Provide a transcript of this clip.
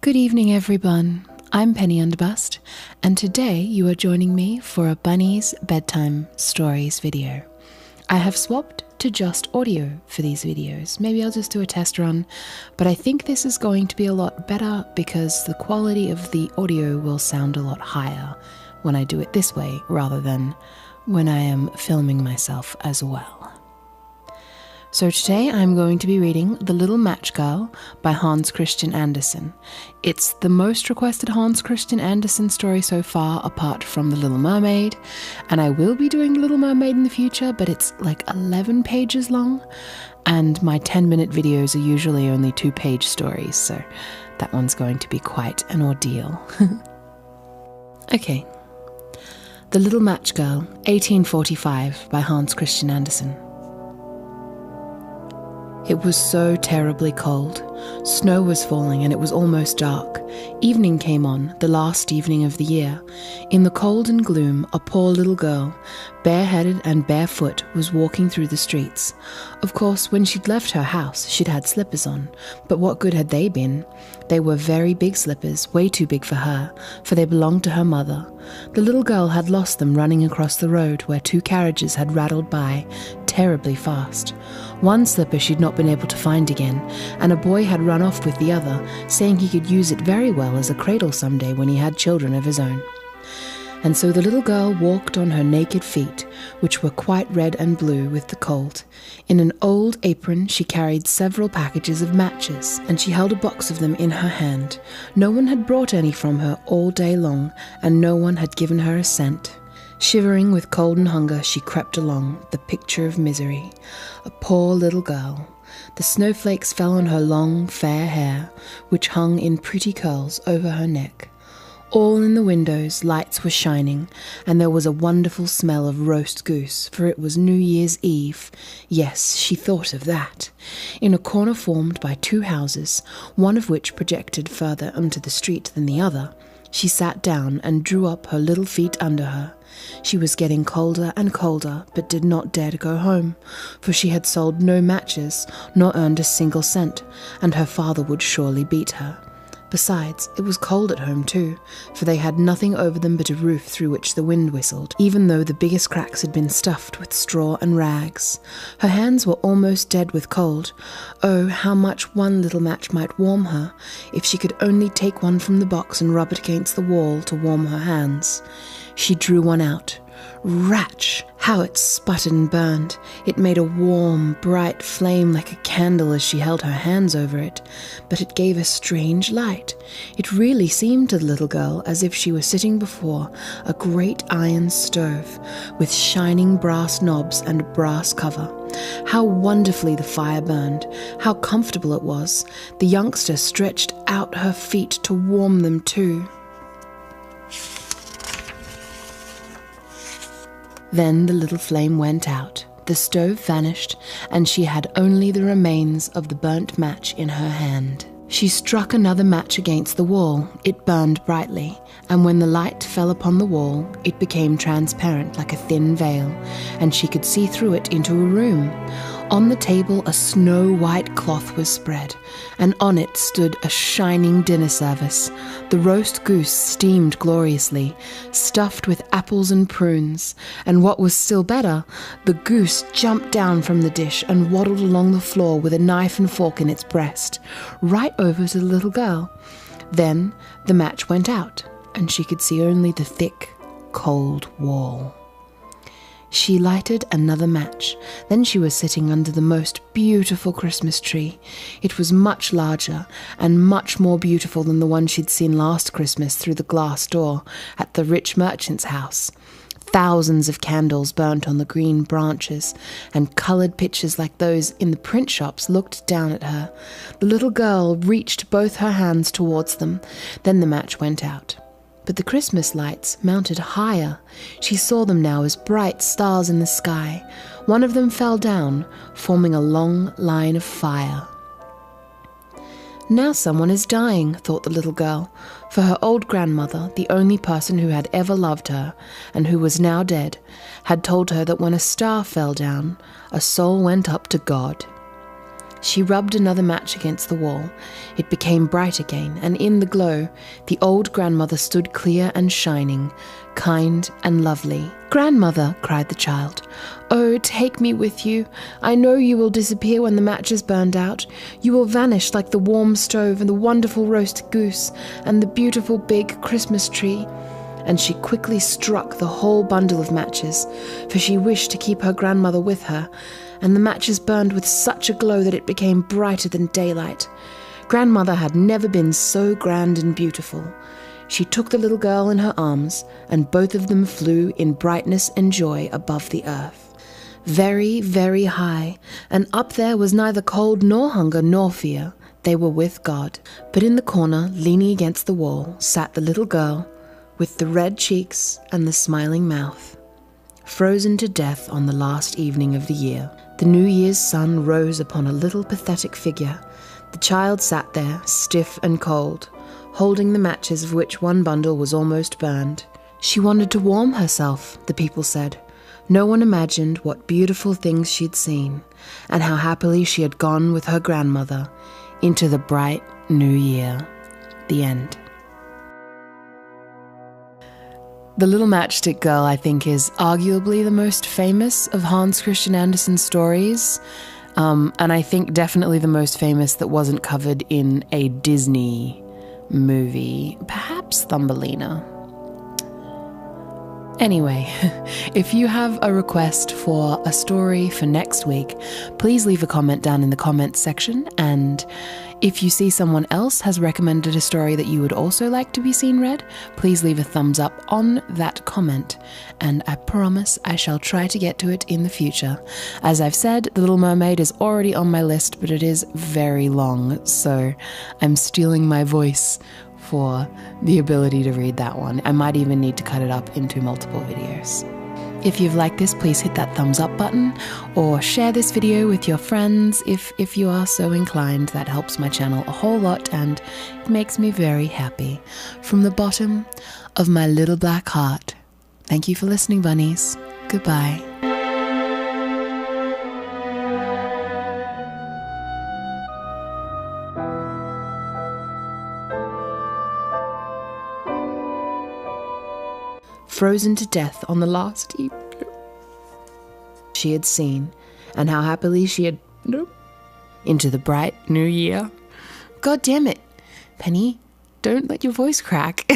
Good evening, everyone. I'm Penny Underbust, and today you are joining me for a Bunny's Bedtime Stories video. I have swapped to just audio for these videos. Maybe I'll just do a test run, but I think this is going to be a lot better because the quality of the audio will sound a lot higher when I do it this way rather than when I am filming myself as well. So today I'm going to be reading The Little Match Girl by Hans Christian Andersen. It's the most requested Hans Christian Andersen story so far, apart from The Little Mermaid, and I will be doing The Little Mermaid in the future, but it's like 11 pages long, and my 10-minute videos are usually only 2-page stories, so that one's going to be quite an ordeal. Okay. The Little Match Girl, 1845 by Hans Christian Andersen. It was so terribly cold. Snow was falling and it was almost dark. Evening came on, the last evening of the year. In the cold and gloom, a poor little girl, bareheaded and barefoot, was walking through the streets. Of course, when she'd left her house, she'd had slippers on. But what good had they been? They were very big slippers, way too big for her, for they belonged to her mother. The little girl had lost them running across the road where 2 carriages had rattled by, terribly fast. One slipper she'd not been able to find again, and a boy had run off with the other, saying he could use it very well as a cradle someday when he had children of his own. And so the little girl walked on her naked feet, which were quite red and blue with the cold. In an old apron she carried several packages of matches, and she held a box of them in her hand. No one had brought any from her all day long, and no one had given her a cent. Shivering with cold and hunger, she crept along, the picture of misery. A poor little girl. The snowflakes fell on her long, fair hair, which hung in pretty curls over her neck. All in the windows lights were shining, and there was a wonderful smell of roast goose, for it was New Year's Eve. Yes, she thought of that. In a corner formed by 2 houses, one of which projected further onto the street than the other, she sat down and drew up her little feet under her. She was getting colder and colder, but did not dare to go home, for she had sold no matches, nor earned a single cent, and her father would surely beat her. Besides, it was cold at home too, for they had nothing over them but a roof through which the wind whistled, even though the biggest cracks had been stuffed with straw and rags. Her hands were almost dead with cold. Oh, how much one little match might warm her, if she could only take one from the box and rub it against the wall to warm her hands. She drew one out. Ratch! How it sputtered and burned. It made a warm, bright flame like a candle as she held her hands over it, but it gave a strange light. It really seemed to the little girl as if she were sitting before a great iron stove, with shining brass knobs and a brass cover. How wonderfully the fire burned, how comfortable it was. The youngster stretched out her feet to warm them too. Then the little flame went out, the stove vanished, and she had only the remains of the burnt match in her hand. She struck another match against the wall. It burned brightly, and when the light fell upon the wall, it became transparent like a thin veil, and she could see through it into a room. On the table a snow-white cloth was spread, and on it stood a shining dinner service. The roast goose steamed gloriously, stuffed with apples and prunes, and what was still better, the goose jumped down from the dish and waddled along the floor with a knife and fork in its breast, right over to the little girl. Then the match went out, and she could see only the thick, cold wall. She lighted another match. Then she was sitting under the most beautiful Christmas tree. It was much larger and much more beautiful than the one she'd seen last Christmas through the glass door at the rich merchant's house. Thousands of candles burnt on the green branches, and coloured pictures like those in the print shops looked down at her. The little girl reached both her hands towards them. Then the match went out. But the Christmas lights mounted higher. She saw them now as bright stars in the sky. One of them fell down, forming a long line of fire. Now someone is dying, thought the little girl, for her old grandmother, the only person who had ever loved her, and who was now dead, had told her that when a star fell down, a soul went up to God. She rubbed another match against the wall. It became bright again, and in the glow, the old grandmother stood clear and shining, kind and lovely. "Grandmother," cried the child, "oh, take me with you. I know you will disappear when the match is burned out. You will vanish like the warm stove and the wonderful roast goose and the beautiful big Christmas tree." And she quickly struck the whole bundle of matches, for she wished to keep her grandmother with her, and the matches burned with such a glow that it became brighter than daylight. Grandmother had never been so grand and beautiful. She took the little girl in her arms, and both of them flew in brightness and joy above the earth. Very, very high, and up there was neither cold nor hunger nor fear. They were with God. But in the corner, leaning against the wall, sat the little girl, with the red cheeks and the smiling mouth, frozen to death on the last evening of the year. The New Year's sun rose upon a little pathetic figure. The child sat there, stiff and cold, holding the matches of which one bundle was almost burned. She wanted to warm herself, the people said. No one imagined what beautiful things she'd seen, and how happily she had gone with her grandmother into the bright new year. The end. The Little Matchstick Girl, I think, is arguably the most famous of Hans Christian Andersen's stories, and I think definitely the most famous that wasn't covered in a Disney movie, perhaps Thumbelina. Anyway, if you have a request for a story for next week, please leave a comment down in the comments section, and if you see someone else has recommended a story that you would also like to be seen read, please leave a thumbs up on that comment, and I promise I shall try to get to it in the future. As I've said, The Little Mermaid is already on my list, but it is very long, so I'm stealing my voice for the ability to read that one. I might even need to cut it up into multiple videos. If you've liked this, please hit that thumbs up button or share this video with your friends if you are so inclined. That helps my channel a whole lot and it makes me very happy. From the bottom of my little black heart, thank you for listening, bunnies. Goodbye. Frozen to death on the last evening she had seen, and how happily she had into the bright new year. God damn it, Penny, don't let your voice crack.